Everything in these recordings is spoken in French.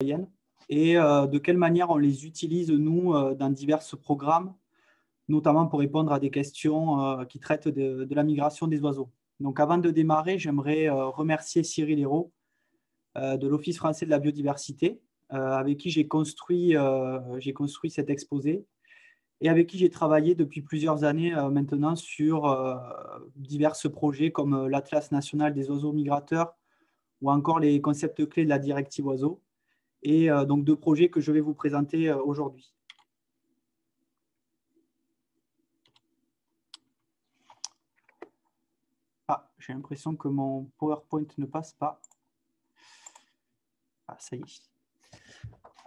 et de quelle manière on les utilise, nous, dans divers programmes, notamment pour répondre à des questions qui traitent de la migration des oiseaux. Donc, avant de démarrer, j'aimerais remercier Cyril Hérault de l'Office français de la biodiversité, avec qui j'ai construit cet exposé et avec qui j'ai travaillé depuis plusieurs années maintenant sur divers projets comme l'Atlas national des oiseaux migrateurs ou encore les concepts clés de la directive oiseaux, et donc 2 projets que je vais vous présenter aujourd'hui. Ah, j'ai l'impression que mon PowerPoint ne passe pas. Ah, ça y est.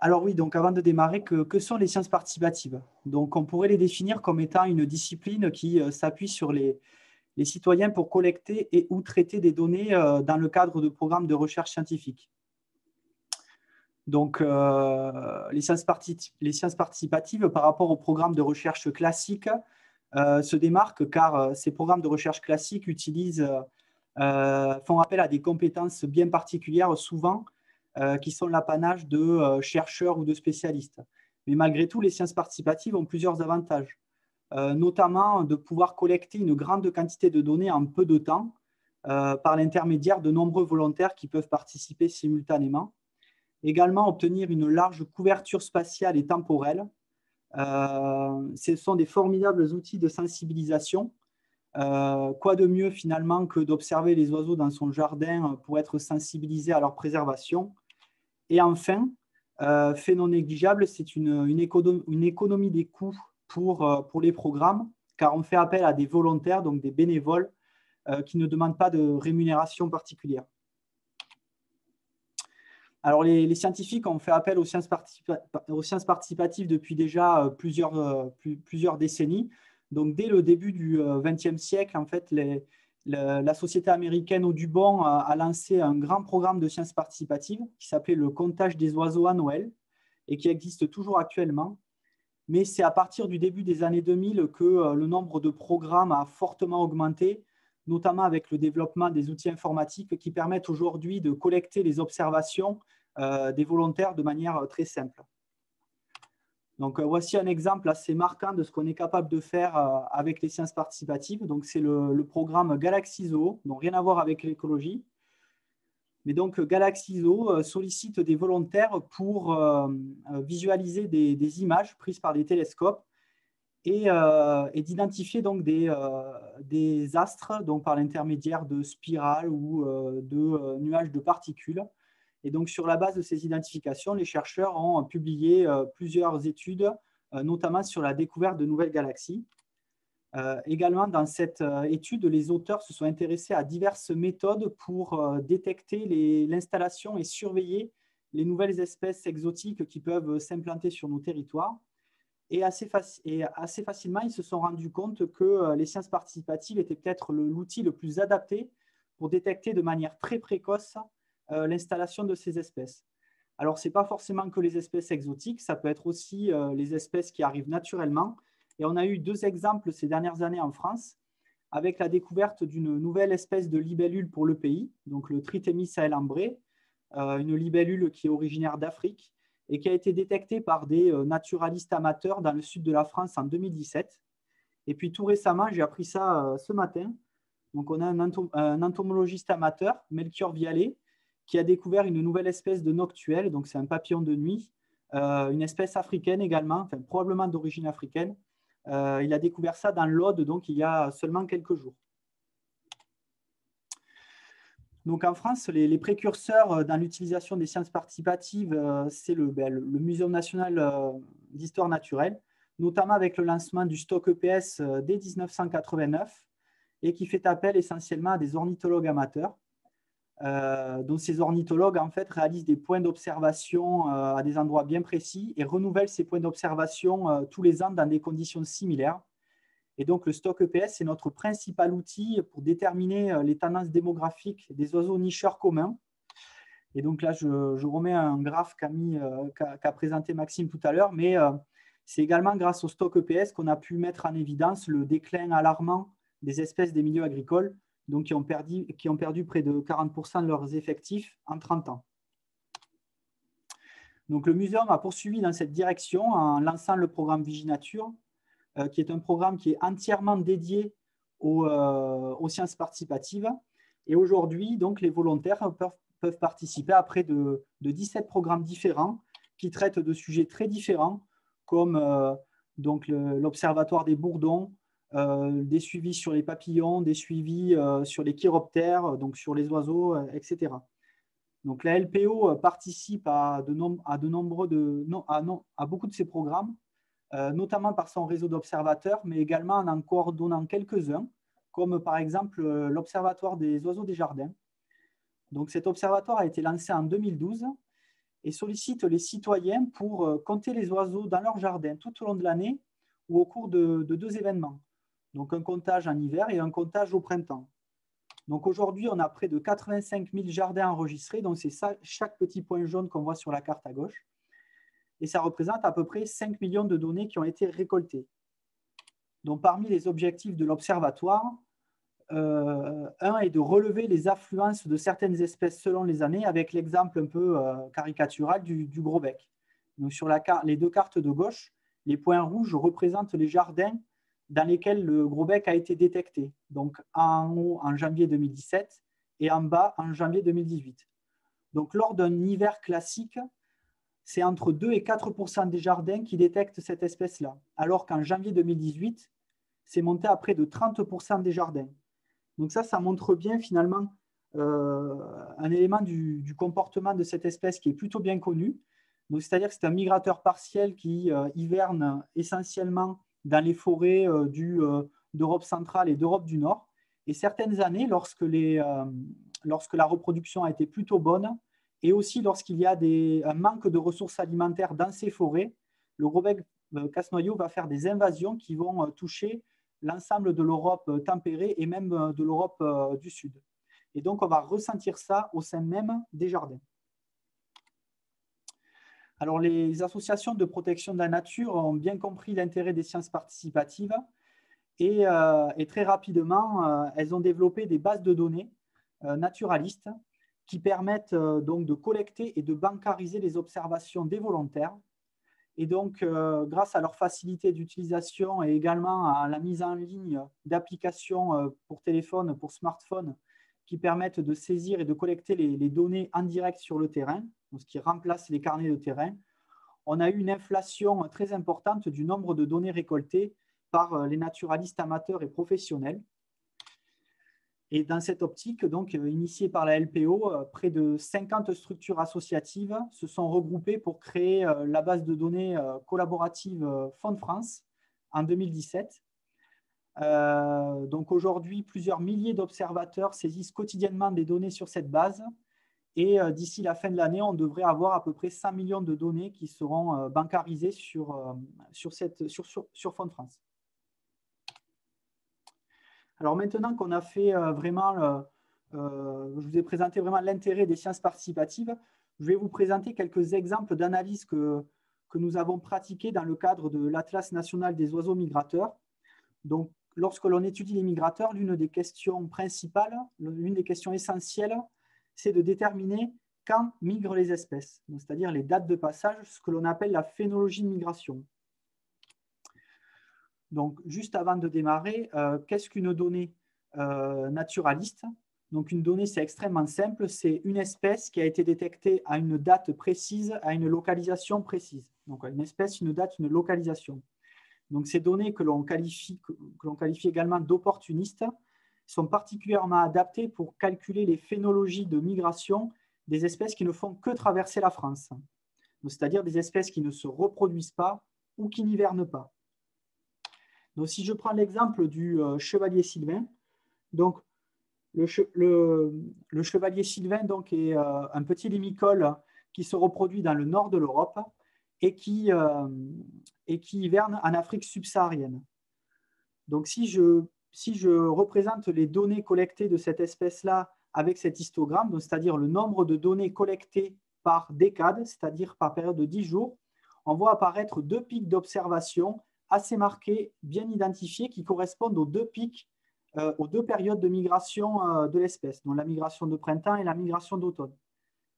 Alors oui, donc avant de démarrer, que sont les sciences participatives? Donc on pourrait les définir comme étant une discipline qui s'appuie sur les citoyens pour collecter et ou traiter des données dans le cadre de programmes de recherche scientifique. Donc les sciences participatives par rapport aux programmes de recherche classiques se démarquent car ces programmes de recherche classiques font appel à des compétences bien particulières, souvent qui sont l'apanage de chercheurs ou de spécialistes. Mais malgré tout, les sciences participatives ont plusieurs avantages, notamment de pouvoir collecter une grande quantité de données en peu de temps par l'intermédiaire de nombreux volontaires qui peuvent participer simultanément. Également, obtenir une large couverture spatiale et temporelle. Ce sont des formidables outils de sensibilisation. Quoi de mieux finalement que d'observer les oiseaux dans son jardin pour être sensibilisé à leur préservation. Et enfin, fait non négligeable, c'est une économie des coûts pour les programmes, car on fait appel à des volontaires, donc des bénévoles, qui ne demandent pas de rémunération particulière. Alors, les scientifiques ont fait appel aux sciences participatives depuis déjà plusieurs décennies. Donc, dès le début du XXe siècle, en fait, la société américaine Audubon a lancé un grand programme de sciences participatives qui s'appelait le comptage des oiseaux à Noël et qui existe toujours actuellement. Mais c'est à partir du début des années 2000 que le nombre de programmes a fortement augmenté, notamment avec le développement des outils informatiques qui permettent aujourd'hui de collecter les observations des volontaires de manière très simple. Donc, voici un exemple assez marquant de ce qu'on est capable de faire avec les sciences participatives. Donc, c'est le programme Galaxy Zoo, donc rien à voir avec l'écologie. Mais donc, Galaxy Zoo sollicite des volontaires pour visualiser des images prises par des télescopes et d'identifier donc des astres donc par l'intermédiaire de spirales ou de nuages de particules. Et donc, sur la base de ces identifications, les chercheurs ont publié plusieurs études, notamment sur la découverte de nouvelles galaxies. Également, dans cette étude, les auteurs se sont intéressés à diverses méthodes pour détecter l'installation et surveiller les nouvelles espèces exotiques qui peuvent s'implanter sur nos territoires. Et assez facilement, ils se sont rendus compte que les sciences participatives étaient peut-être l'outil le plus adapté pour détecter de manière très précoce l'installation de ces espèces. Alors, ce n'est pas forcément que les espèces exotiques, ça peut être aussi les espèces qui arrivent naturellement. Et on a eu 2 exemples ces dernières années en France, avec la découverte d'une nouvelle espèce de libellule pour le pays, donc le Trithemis sahelambré, une libellule qui est originaire d'Afrique et qui a été détectée par des naturalistes amateurs dans le sud de la France en 2017. Et puis tout récemment, j'ai appris ça ce matin. Donc, on a un entomologiste amateur, Melchior Vialet, qui a découvert une nouvelle espèce de noctuelle, donc c'est un papillon de nuit, une espèce africaine également, enfin, probablement d'origine africaine. Il a découvert ça dans l'Aude, donc il y a seulement quelques jours. Donc en France, les précurseurs dans l'utilisation des sciences participatives, c'est le Muséum national d'histoire naturelle, notamment avec le lancement du stock EPS dès 1989 et qui fait appel essentiellement à des ornithologues amateurs. Donc ces ornithologues en fait réalisent des points d'observation à des endroits bien précis et renouvellent ces points d'observation tous les ans dans des conditions similaires. Et donc le stock EPS c'est notre principal outil pour déterminer les tendances démographiques des oiseaux nicheurs communs. Et donc là je remets un graphe qu'a présenté Maxime tout à l'heure, mais c'est également grâce au stock EPS qu'on a pu mettre en évidence le déclin alarmant des espèces des milieux agricoles, donc qui ont perdu près de 40% de leurs effectifs en 30 ans. Donc, le muséum a poursuivi dans cette direction en lançant le programme Viginature, qui est un programme qui est entièrement dédié aux sciences participatives. Et aujourd'hui, donc, les volontaires peuvent participer à près de 17 programmes différents qui traitent de sujets très différents, comme l'Observatoire des bourdons, des suivis sur les papillons, des suivis sur les chiroptères, donc sur les oiseaux, etc. Donc, la LPO participe à beaucoup de ces programmes, notamment par son réseau d'observateurs, mais également en coordonnant quelques-uns, comme par exemple l'Observatoire des oiseaux des jardins. Donc, cet observatoire a été lancé en 2012 et sollicite les citoyens pour compter les oiseaux dans leur jardin tout au long de l'année ou au cours de 2 événements. Donc, un comptage en hiver et un comptage au printemps. Donc, aujourd'hui, on a près de 85 000 jardins enregistrés. Donc, c'est ça, chaque petit point jaune qu'on voit sur la carte à gauche. Et ça représente à peu près 5 millions de données qui ont été récoltées. Donc, parmi les objectifs de l'observatoire, un est de relever les affluences de certaines espèces selon les années, avec l'exemple un peu caricatural du gros bec. Donc, sur les 2 cartes de gauche, les points rouges représentent les jardins dans lesquels le gros bec a été détecté. Donc, en haut en janvier 2017 et en bas en janvier 2018. Donc, lors d'un hiver classique, c'est entre 2 et 4% des jardins qui détectent cette espèce-là, alors qu'en janvier 2018, c'est monté à près de 30% des jardins. Donc ça montre bien finalement un élément du comportement de cette espèce qui est plutôt bien connu. C'est-à-dire que c'est un migrateur partiel qui hiverne essentiellement dans les forêts d'Europe centrale et d'Europe du Nord. Et certaines années, lorsque la reproduction a été plutôt bonne, et aussi lorsqu'il y a un manque de ressources alimentaires dans ces forêts, le gros-bec casse-noyau va faire des invasions qui vont toucher l'ensemble de l'Europe tempérée et même de l'Europe du Sud. Et donc, on va ressentir ça au sein même des jardins. Alors, les associations de protection de la nature ont bien compris l'intérêt des sciences participatives et très rapidement, elles ont développé des bases de données naturalistes qui permettent donc de collecter et de bancariser les observations des volontaires. Et donc, grâce à leur facilité d'utilisation et également à la mise en ligne d'applications pour téléphone, pour smartphone, qui permettent de saisir et de collecter les données en direct sur le terrain, ce qui remplace les carnets de terrain, on a eu une inflation très importante du nombre de données récoltées par les naturalistes amateurs et professionnels. Et dans cette optique, donc, initiée par la LPO, près de 50 structures associatives se sont regroupées pour créer la base de données collaborative Fonds de France en 2017. Donc aujourd'hui, plusieurs milliers d'observateurs saisissent quotidiennement des données sur cette base. Et d'ici la fin de l'année, on devrait avoir à peu près 100 millions de données qui seront bancarisées sur Fonds de France. Alors maintenant qu'on a fait je vous ai présenté vraiment l'intérêt des sciences participatives, je vais vous présenter quelques exemples d'analyses que nous avons pratiquées dans le cadre de l'Atlas national des oiseaux migrateurs. Donc, lorsque l'on étudie les migrateurs, l'une des questions principales, l'une des questions essentielles, c'est de déterminer quand migrent les espèces, c'est-à-dire les dates de passage, ce que l'on appelle la phénologie de migration. Donc, juste avant de démarrer, qu'est-ce qu'une donnée naturaliste? Donc, une donnée, c'est extrêmement simple. C'est une espèce qui a été détectée à une date précise, à une localisation précise. Donc, une espèce, une date, une localisation. Donc, ces données que l'on qualifie également d'opportunistes sont particulièrement adaptées pour calculer les phénologies de migration des espèces qui ne font que traverser la France, c'est-à-dire des espèces qui ne se reproduisent pas ou qui n'hivernent pas. Donc, si je prends l'exemple du chevalier sylvain, donc le chevalier sylvain donc, est un petit limicole qui se reproduit dans le nord de l'Europe et qui hiverne en Afrique subsaharienne. Donc, si je représente les données collectées de cette espèce-là avec cet histogramme, c'est-à-dire le nombre de données collectées par décade, c'est-à-dire par période de 10 jours, on voit apparaître 2 pics d'observation assez marqués, bien identifiés, qui correspondent aux 2 pics, aux 2 périodes de migration de l'espèce, donc la migration de printemps et la migration d'automne.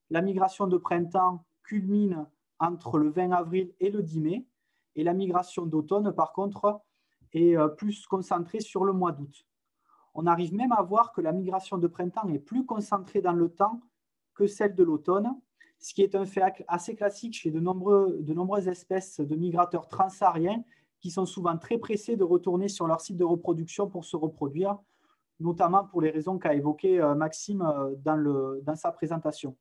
La migration de printemps culmine entre le 20 avril et le 10 mai. Et la migration d'automne, par contre, est plus concentrée sur le mois d'août. On arrive même à voir que la migration de printemps est plus concentrée dans le temps que celle de l'automne, ce qui est un fait assez classique chez de nombreuses espèces de migrateurs transsahariens qui sont souvent très pressés de retourner sur leur site de reproduction pour se reproduire, notamment pour les raisons qu'a évoquées Maxime dans sa présentation.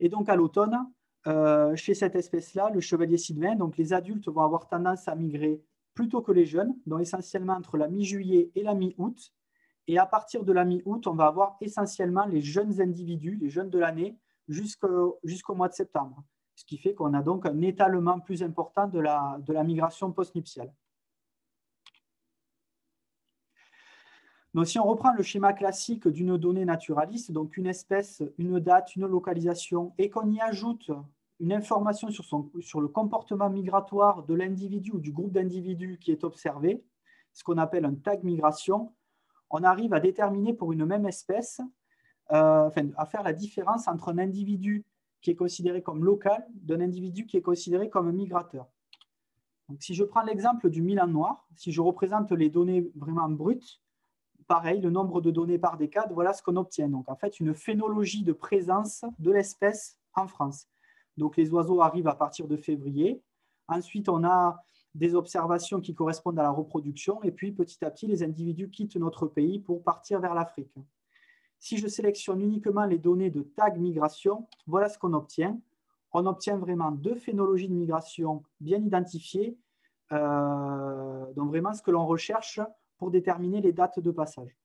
Et donc à l'automne, chez cette espèce-là, le chevalier sylvain, donc les adultes vont avoir tendance à migrer plutôt que les jeunes, donc essentiellement entre la mi-juillet et la mi-août. Et à partir de la mi-août, on va avoir essentiellement les jeunes individus, les jeunes de l'année, jusqu'au mois de septembre. Ce qui fait qu'on a donc un étalement plus important de la migration postnuptiale. Donc, si on reprend le schéma classique d'une donnée naturaliste, donc une espèce, une date, une localisation, et qu'on y ajoute une information sur le comportement migratoire de l'individu ou du groupe d'individus qui est observé, ce qu'on appelle un tag migration, on arrive à déterminer pour une même espèce, à faire la différence entre un individu qui est considéré comme local d'un individu qui est considéré comme un migrateur. Donc, si je prends l'exemple du Milan noir, si je représente les données vraiment brutes, pareil, le nombre de données par décade, voilà ce qu'on obtient. Donc, en fait, une phénologie de présence de l'espèce en France. Donc, les oiseaux arrivent à partir de février. Ensuite, on a des observations qui correspondent à la reproduction. Et puis, petit à petit, les individus quittent notre pays pour partir vers l'Afrique. Si je sélectionne uniquement les données de tag migration, voilà ce qu'on obtient. On obtient vraiment deux phénologies de migration bien identifiées. Donc, vraiment ce que l'on recherche pour déterminer les dates de passage.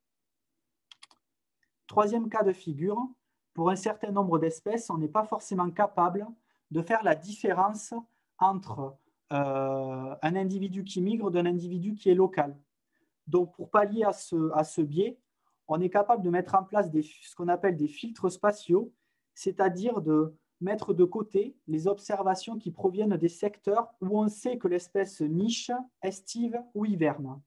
Troisième cas de figure, pour un certain nombre d'espèces, on n'est pas forcément capable de faire la différence entre un individu qui migre d'un individu qui est local. Donc, pour pallier à ce biais, on est capable de mettre en place ce qu'on appelle des filtres spatiaux, c'est-à-dire de mettre de côté les observations qui proviennent des secteurs où on sait que l'espèce niche, estive ou hiverne.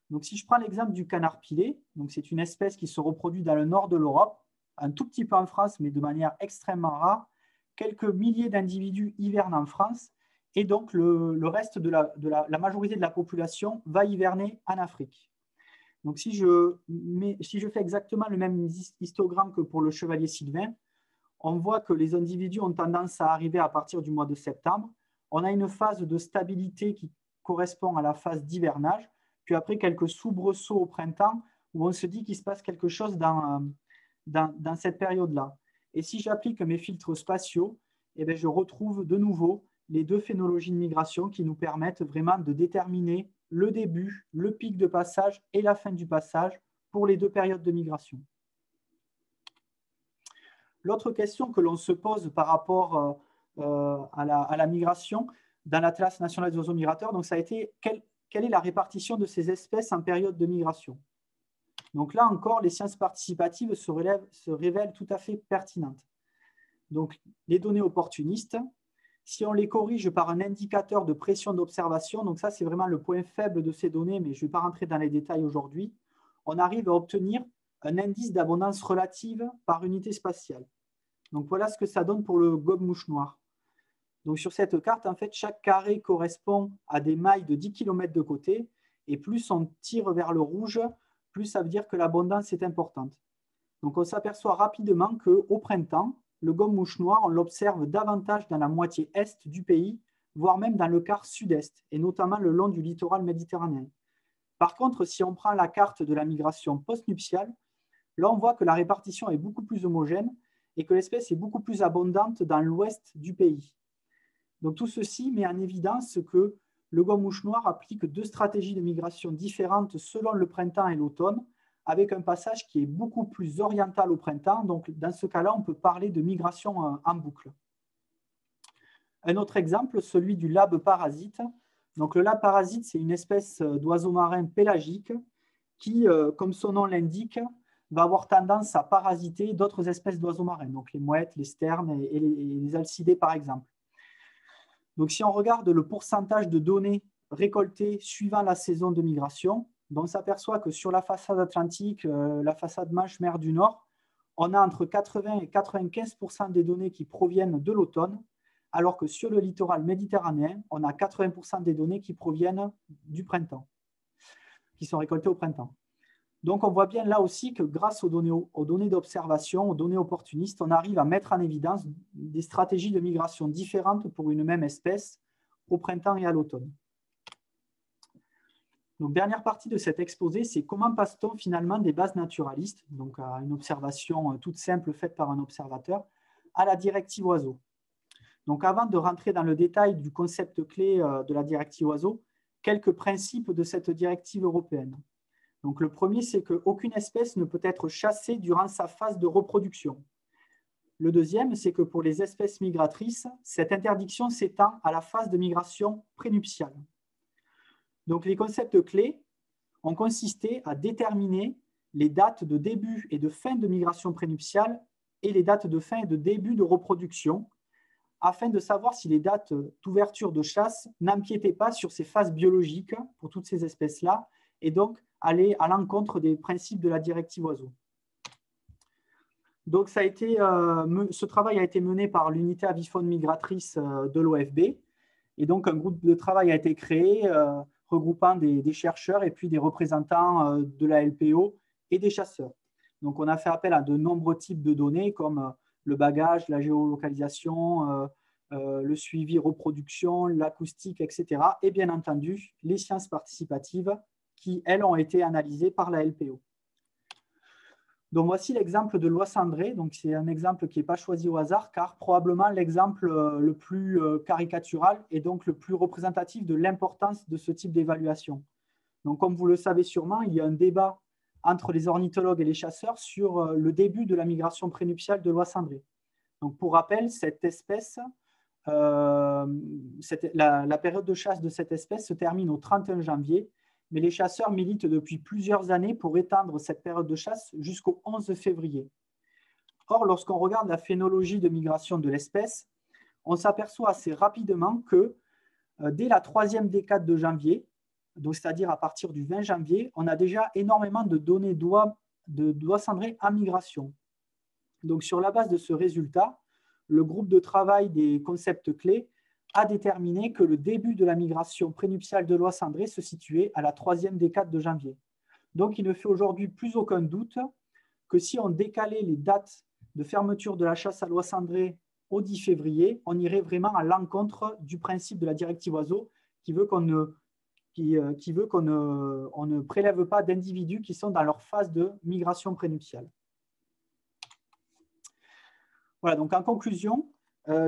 Donc, si je prends l'exemple du canard pilé, c'est une espèce qui se reproduit dans le nord de l'Europe, un tout petit peu en France, mais de manière extrêmement rare. Quelques milliers d'individus hivernent en France, et donc le reste de la majorité de la population va hiverner en Afrique. Donc, si je fais exactement le même histogramme que pour le chevalier sylvain, on voit que les individus ont tendance à arriver à partir du mois de septembre. On a une phase de stabilité qui correspond à la phase d'hivernage, puis après quelques soubresauts au printemps où on se dit qu'il se passe quelque chose dans cette période-là. Et si j'applique mes filtres spatiaux, eh bien, je retrouve de nouveau les deux phénologies de migration qui nous permettent vraiment de déterminer le début, le pic de passage et la fin du passage pour les deux périodes de migration. L'autre question que l'on se pose par rapport à la migration dans l'Atlas national des oiseaux migrateurs, donc ça a été quelle est la répartition de ces espèces en période de migration. Donc là encore, les sciences participatives se révèlent tout à fait pertinentes. Donc les données opportunistes, si on les corrige par un indicateur de pression d'observation, donc ça c'est vraiment le point faible de ces données, mais je ne vais pas rentrer dans les détails aujourd'hui, on arrive à obtenir un indice d'abondance relative par unité spatiale. Donc voilà ce que ça donne pour le gobe-mouche noir. Donc sur cette carte, en fait, chaque carré correspond à des mailles de 10 km de côté, et plus on tire vers le rouge, plus ça veut dire que l'abondance est importante. Donc on s'aperçoit rapidement qu'au printemps, le gobe-mouche noir, on l'observe davantage dans la moitié est du pays, voire même dans le quart sud-est, et notamment le long du littoral méditerranéen. Par contre, si on prend la carte de la migration post-nuptiale, là on voit que la répartition est beaucoup plus homogène et que l'espèce est beaucoup plus abondante dans l'ouest du pays. Donc tout ceci met en évidence que le gobe-mouche noir applique deux stratégies de migration différentes selon le printemps et l'automne, avec un passage qui est beaucoup plus oriental au printemps. Donc, dans ce cas-là, on peut parler de migration en boucle. Un autre exemple, celui du labe parasite. Donc, le labe parasite, c'est une espèce d'oiseau marin pélagique qui, comme son nom l'indique, va avoir tendance à parasiter d'autres espèces d'oiseaux marins, donc les mouettes, les sternes et les alcidés, par exemple. Donc, si on regarde le pourcentage de données récoltées suivant la saison de migration, on s'aperçoit que sur la façade atlantique, la façade Manche-Mer du Nord, on a entre 80 et 95% des données qui proviennent de l'automne, alors que sur le littoral méditerranéen, on a 80% des données qui proviennent du printemps, qui sont récoltées au printemps. Donc, on voit bien là aussi que grâce aux données d'observation, aux données opportunistes, on arrive à mettre en évidence des stratégies de migration différentes pour une même espèce au printemps et à l'automne. Donc, dernière partie de cet exposé, c'est comment passe-t-on finalement des bases naturalistes, donc à une observation toute simple faite par un observateur, à la directive oiseau. Donc, avant de rentrer dans le détail du concept clé de la directive oiseau, quelques principes de cette directive européenne. Donc, le premier, c'est qu'aucune espèce ne peut être chassée durant sa phase de reproduction. Le deuxième, c'est que pour les espèces migratrices, cette interdiction s'étend à la phase de migration prénuptiale. Donc, les concepts clés ont consisté à déterminer les dates de début et de fin de migration prénuptiale et les dates de fin et de début de reproduction, afin de savoir si les dates d'ouverture de chasse n'empiétaient pas sur ces phases biologiques pour toutes ces espèces-là, et donc aller à l'encontre des principes de la directive oiseau. Donc, ce travail a été mené par l'unité avifaune migratrice de l'OFB, et donc un groupe de travail a été créé regroupant des chercheurs et puis des représentants de la LPO et des chasseurs. Donc, on a fait appel à de nombreux types de données comme le bagage, la géolocalisation, le suivi reproduction, l'acoustique, etc. Et bien entendu, les sciences participatives qui, elles, ont été analysées par la LPO. Donc, voici l'exemple de Lois-Cendré. Donc, c'est un exemple qui n'est pas choisi au hasard, car probablement l'exemple le plus caricatural et donc le plus représentatif de l'importance de ce type d'évaluation. Donc, comme vous le savez sûrement, il y a un débat entre les ornithologues et les chasseurs sur le début de la migration prénuptiale de Lois-Cendré. Donc, pour rappel, cette espèce, la période de chasse de cette espèce se termine au 31 janvier, mais les chasseurs militent depuis plusieurs années pour étendre cette période de chasse jusqu'au 11 février. Or, lorsqu'on regarde la phénologie de migration de l'espèce, on s'aperçoit assez rapidement que dès la troisième décade de janvier, c'est-à-dire à partir du 20 janvier, on a déjà énormément de données d'oies cendrées en migration. Donc, sur la base de ce résultat, le groupe de travail des concepts clés a déterminé que le début de la migration prénuptiale de l'oie cendrée se situait à la troisième décade de janvier. Donc, il ne fait aujourd'hui plus aucun doute que si on décalait les dates de fermeture de la chasse à l'oie cendrée au 10 février, on irait vraiment à l'encontre du principe de la directive oiseau qui veut qu'on ne prélève pas d'individus qui sont dans leur phase de migration prénuptiale. Voilà, donc en conclusion,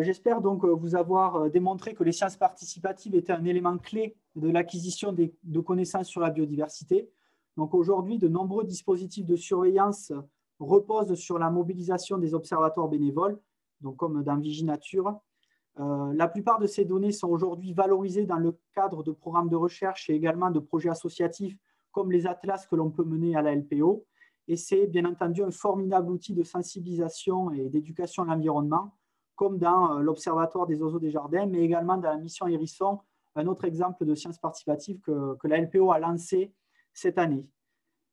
j'espère donc vous avoir démontré que les sciences participatives étaient un élément clé de l'acquisition de connaissances sur la biodiversité. Donc aujourd'hui, de nombreux dispositifs de surveillance reposent sur la mobilisation des observatoires bénévoles, donc comme dans Viginature. La plupart de ces données sont aujourd'hui valorisées dans le cadre de programmes de recherche et également de projets associatifs comme les atlas que l'on peut mener à la LPO. Et c'est bien entendu un formidable outil de sensibilisation et d'éducation à l'environnement, comme dans l'Observatoire des oiseaux des jardins, mais également dans la mission Hérisson, un autre exemple de sciences participatives que la LPO a lancé cette année.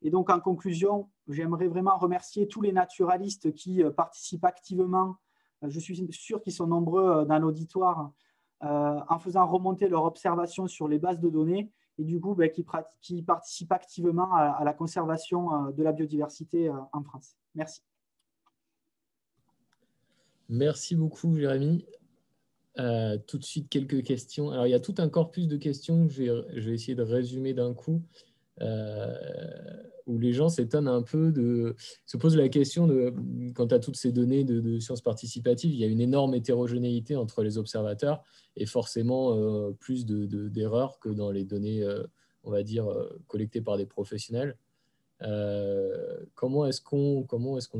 Et donc, en conclusion, j'aimerais vraiment remercier tous les naturalistes qui participent activement. Je suis sûr qu'ils sont nombreux dans l'auditoire en faisant remonter leurs observations sur les bases de données et du coup qui participent activement à la conservation de la biodiversité en France. Merci. Merci beaucoup, Jérémy. Tout de suite, quelques questions. Alors, il y a tout un corpus de questions que je vais essayer de résumer d'un coup, où les gens s'étonnent un peu, se posent la question de, quant à toutes ces données de sciences participatives, il y a une énorme hétérogénéité entre les observateurs et forcément plus d'erreurs que dans les données, on va dire, collectées par des professionnels. Comment est-ce qu'on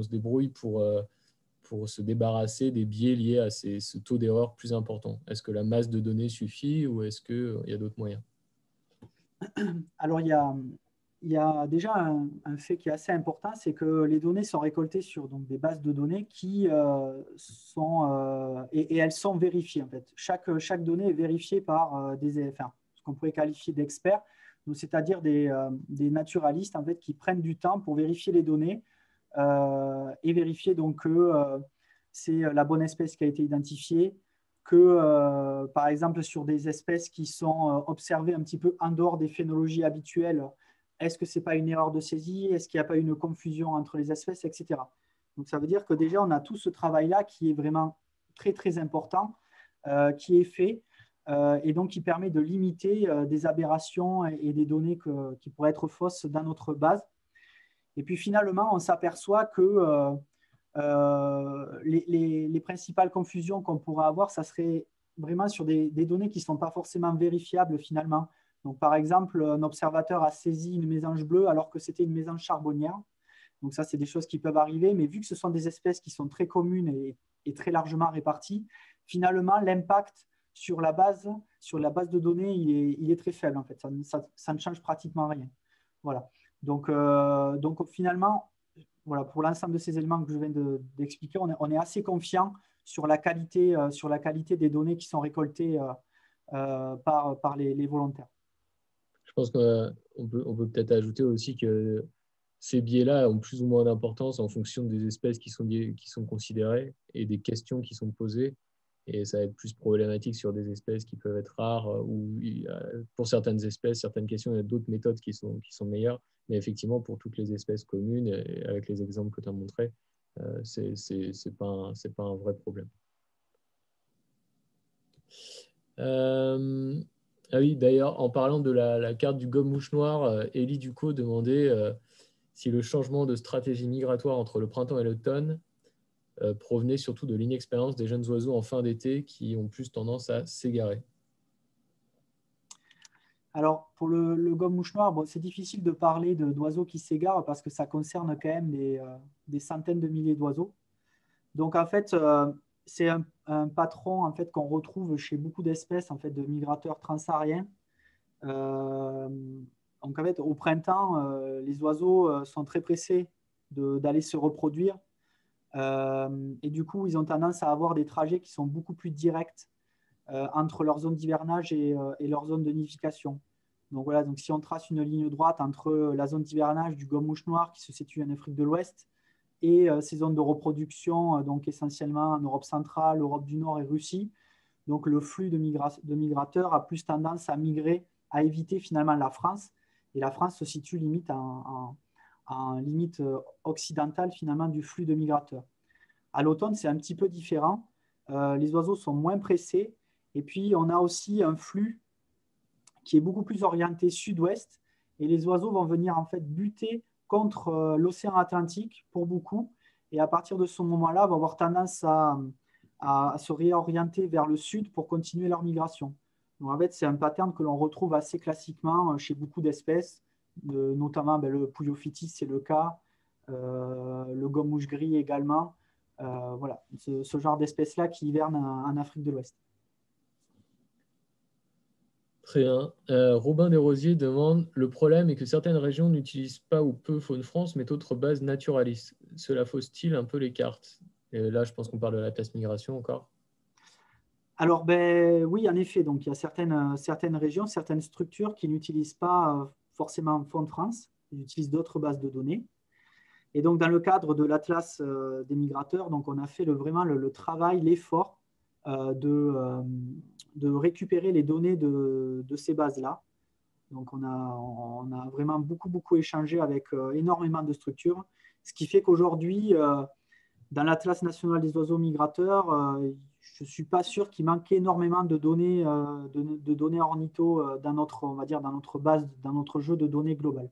se débrouille pour se débarrasser des biais liés à ce taux d'erreur plus important? Est-ce que la masse de données suffit ou est-ce qu'il y a d'autres moyens? Alors, il y a déjà un fait qui est assez important, c'est que les données sont récoltées sur donc, des bases de données qui et elles sont vérifiées. En fait. Chaque donnée est vérifiée par ce qu'on pourrait qualifier d'experts, c'est-à-dire des naturalistes en fait, qui prennent du temps pour vérifier les données et vérifier donc que c'est la bonne espèce qui a été identifiée, que par exemple sur des espèces qui sont observées un petit peu en dehors des phénologies habituelles, est-ce que ce n'est pas une erreur de saisie, est-ce qu'il n'y a pas une confusion entre les espèces, etc. Donc ça veut dire que déjà on a tout ce travail-là qui est vraiment très très important, qui est fait et donc qui permet de limiter des aberrations et des données qui pourraient être fausses dans notre base. Et puis finalement, on s'aperçoit que les principales confusions qu'on pourrait avoir, ça serait vraiment sur des données qui ne sont pas forcément vérifiables finalement. Donc par exemple, un observateur a saisi une mésange bleue alors que c'était une mésange charbonnière. Donc ça, c'est des choses qui peuvent arriver, mais vu que ce sont des espèces qui sont très communes et très largement réparties, finalement, l'impact sur la base de données, il est très faible en fait. Ça ne change pratiquement rien. Voilà. Donc finalement, voilà, pour l'ensemble de ces éléments que je viens d'expliquer, on est assez confiant sur la qualité des données qui sont récoltées par les volontaires. Je pense qu'on peut peut-être ajouter aussi que ces biais-là ont plus ou moins d'importance en fonction des espèces qui sont considérées et des questions qui sont posées. Et ça va être plus problématique sur des espèces qui peuvent être rares ou pour certaines espèces, certaines questions, il y a d'autres méthodes qui sont meilleures. Mais effectivement, pour toutes les espèces communes, et avec les exemples que tu as montrés, c'est pas un vrai problème. Ah oui, d'ailleurs, en parlant de la carte du gomme-mouche noir, Élie Ducot demandait si le changement de stratégie migratoire entre le printemps et l'automne provenait surtout de l'inexpérience des jeunes oiseaux en fin d'été qui ont plus tendance à s'égarer. Alors, pour le gomme-mouche noir, bon, c'est difficile de parler d'oiseaux qui s'égarent parce que ça concerne quand même des centaines de milliers d'oiseaux. Donc, en fait, c'est un patron en fait, qu'on retrouve chez beaucoup d'espèces en fait, de migrateurs transsahariens. Donc, en fait, au printemps, les oiseaux sont très pressés d'aller se reproduire. Et du coup, ils ont tendance à avoir des trajets qui sont beaucoup plus directs entre leur zone d'hivernage et leur zone de nidification. Donc voilà, donc si on trace une ligne droite entre la zone d'hivernage du gomme-mouche noir qui se situe en Afrique de l'Ouest et ces zones de reproduction, donc essentiellement en Europe centrale, Europe du Nord et Russie, donc le flux de migrateurs a plus tendance à migrer, à éviter finalement la France. Et la France se situe limite en limite occidentale finalement du flux de migrateurs. À l'automne, c'est un petit peu différent. Les oiseaux sont moins pressés. Et puis, on a aussi un flux qui est beaucoup plus orienté sud-ouest. Et les oiseaux vont venir en fait buter contre l'océan Atlantique pour beaucoup. Et à partir de ce moment-là, vont avoir tendance à se réorienter vers le sud pour continuer leur migration. Donc, en fait, c'est un pattern que l'on retrouve assez classiquement chez beaucoup d'espèces, notamment le Pouillophytis, c'est le cas, le gomme-mouche gris également. Voilà, ce genre d'espèces-là qui hivernent en Afrique de l'Ouest. Très bien. Robin Desrosiers demande: le problème est que certaines régions n'utilisent pas ou peu Faune France, mais d'autres bases naturalistes. Cela fausse-t-il un peu les cartes? Et là, je pense qu'on parle de la classe migration encore. Alors, oui, en effet. Donc, il y a certaines régions, certaines structures qui n'utilisent pas forcément Faune France, ils utilisent d'autres bases de données. Et donc, dans le cadre de l'Atlas des migrateurs, donc, on a fait vraiment le travail, l'effort de récupérer les données de ces bases-là. Donc, on a vraiment beaucoup échangé avec énormément de structures, ce qui fait qu'aujourd'hui, dans l'Atlas national des oiseaux migrateurs, je ne suis pas sûr qu'il manque énormément de données, de données ornitho dans on va dire, dans notre base, dans notre jeu de données global.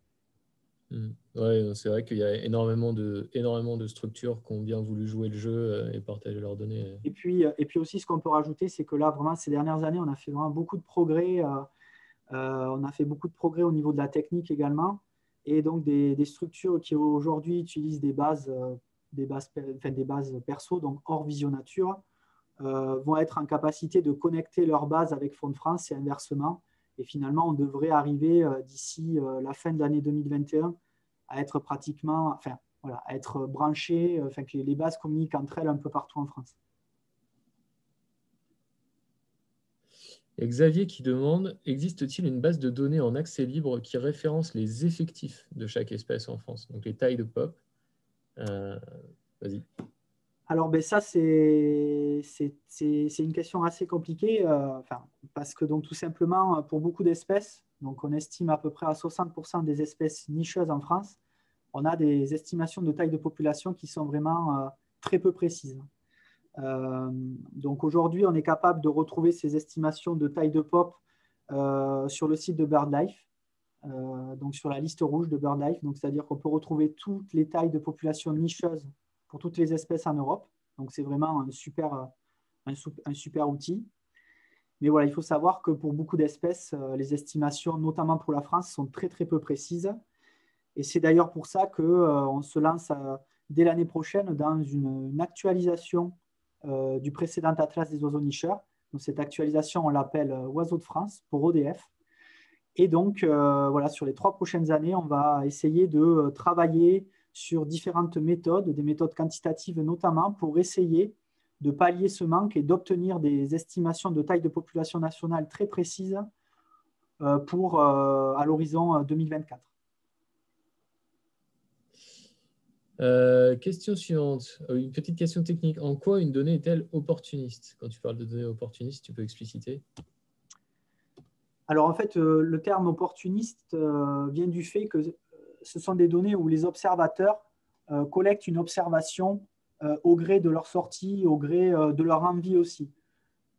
Ouais, c'est vrai qu'il y a énormément de structures qui ont bien voulu jouer le jeu et partager leurs données. Et puis aussi, ce qu'on peut rajouter, c'est que là, vraiment, ces dernières années, on a fait vraiment beaucoup de progrès. On a fait beaucoup de progrès au niveau de la technique également. Et donc, des structures qui aujourd'hui utilisent des bases perso, donc hors Vision Nature, vont être en capacité de connecter leur base avec Faune France et inversement. Et finalement, on devrait arriver d'ici la fin de l'année 2021 à être pratiquement, enfin, voilà, à être branchés, que les bases communiquent entre elles un peu partout en France. Et Xavier qui demande: existe-t-il une base de données en accès libre qui référence les effectifs de chaque espèce en France, donc les tailles de pop, Vas-y. Alors, ben, ça, c'est une question assez compliquée, parce que donc, tout simplement, pour beaucoup d'espèces, donc on estime à peu près à 60% des espèces nicheuses en France, on a des estimations de taille de population qui sont vraiment très peu précises. Donc aujourd'hui, on est capable de retrouver ces estimations de taille de pop sur le site de BirdLife, donc sur la liste rouge de BirdLife. Donc c'est-à-dire qu'on peut retrouver toutes les tailles de population nicheuses pour toutes les espèces en Europe. Donc c'est vraiment un super outil. Mais voilà, il faut savoir que pour beaucoup d'espèces, les estimations, notamment pour la France, sont très très peu précises. Et c'est d'ailleurs pour ça qu'on se lance dès l'année prochaine dans une actualisation du précédent atlas des oiseaux nicheurs. Donc, cette actualisation, on l'appelle Oiseaux de France pour ODF. Et donc, voilà, sur les 3 prochaines années, on va essayer de travailler sur différentes méthodes, des méthodes quantitatives notamment, pour essayer de pallier ce manque et d'obtenir des estimations de taille de population nationale très précises à l'horizon 2024. Question suivante. Une petite question technique. En quoi une donnée est-elle opportuniste? Quand tu parles de données opportunistes, tu peux expliciter? Alors en fait, le terme opportuniste vient du fait que ce sont des données où les observateurs collectent une observation au gré de leur sortie, au gré de leur envie aussi.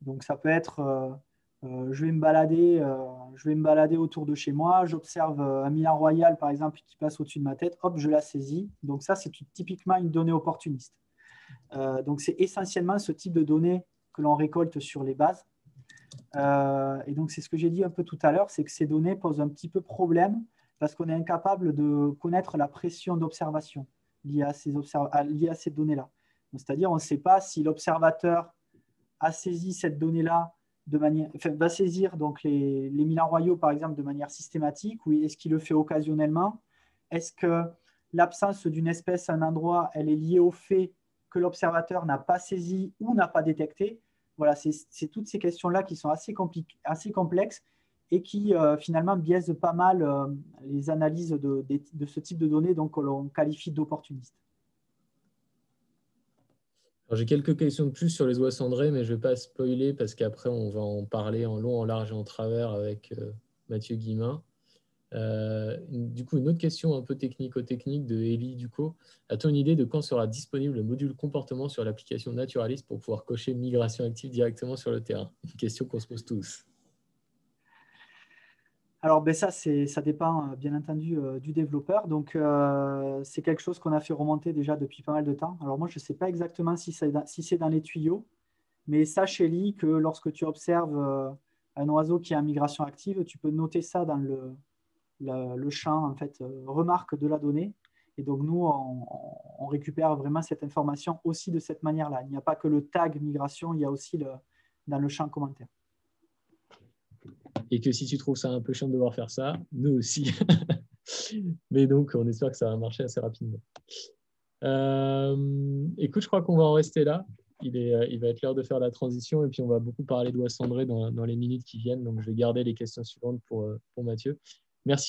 Donc ça peut être, je vais me balader autour de chez moi, j'observe un milan royal par exemple qui passe au-dessus de ma tête, hop, je la saisis. Donc ça, c'est typiquement une donnée opportuniste. Donc c'est essentiellement ce type de données que l'on récolte sur les bases. Et donc, c'est ce que j'ai dit un peu tout à l'heure, c'est que ces données posent un petit peu problème parce qu'on est incapable de connaître la pression d'observation liée à ces données-là. C'est-à-dire, on ne sait pas si l'observateur a saisi cette donnée-là va saisir donc les milans royaux, par exemple, de manière systématique, ou est-ce qu'il le fait occasionnellement? Est-ce que l'absence d'une espèce à un endroit, elle est liée au fait que l'observateur n'a pas saisi ou n'a pas détecté? Voilà, c'est toutes ces questions-là qui sont assez complexes et qui finalement biaisent pas mal les analyses de ce type de données donc, que l'on qualifie d'opportunistes. J'ai quelques questions de plus sur les oies cendrées, mais je ne vais pas spoiler parce qu'après, on va en parler en long, en large et en travers avec Mathieu Guillemin. Du coup, une autre question un peu technico-technique de Élie Ducot. As-tu une idée de quand sera disponible le module comportement sur l'application Naturalist pour pouvoir cocher migration active directement sur le terrain? Une question qu'on se pose tous. Alors, ben ça dépend bien entendu du développeur. Donc, c'est quelque chose qu'on a fait remonter déjà depuis pas mal de temps. Alors, moi, je ne sais pas exactement si c'est dans les tuyaux, mais sache, Ellie, que lorsque tu observes un oiseau qui est en migration active, tu peux noter ça dans le champ, en fait, remarque de la donnée. Et donc, nous, on récupère vraiment cette information aussi de cette manière-là. Il n'y a pas que le tag migration, il y a aussi dans le champ commentaire. Et que si tu trouves ça un peu chiant de devoir faire ça, nous aussi. Mais donc, on espère que ça va marcher assez rapidement. Écoute, je crois qu'on va en rester là. Il va être l'heure de faire la transition et puis on va beaucoup parler d'oies cendrées dans les minutes qui viennent. Donc, je vais garder les questions suivantes pour Mathieu. Merci.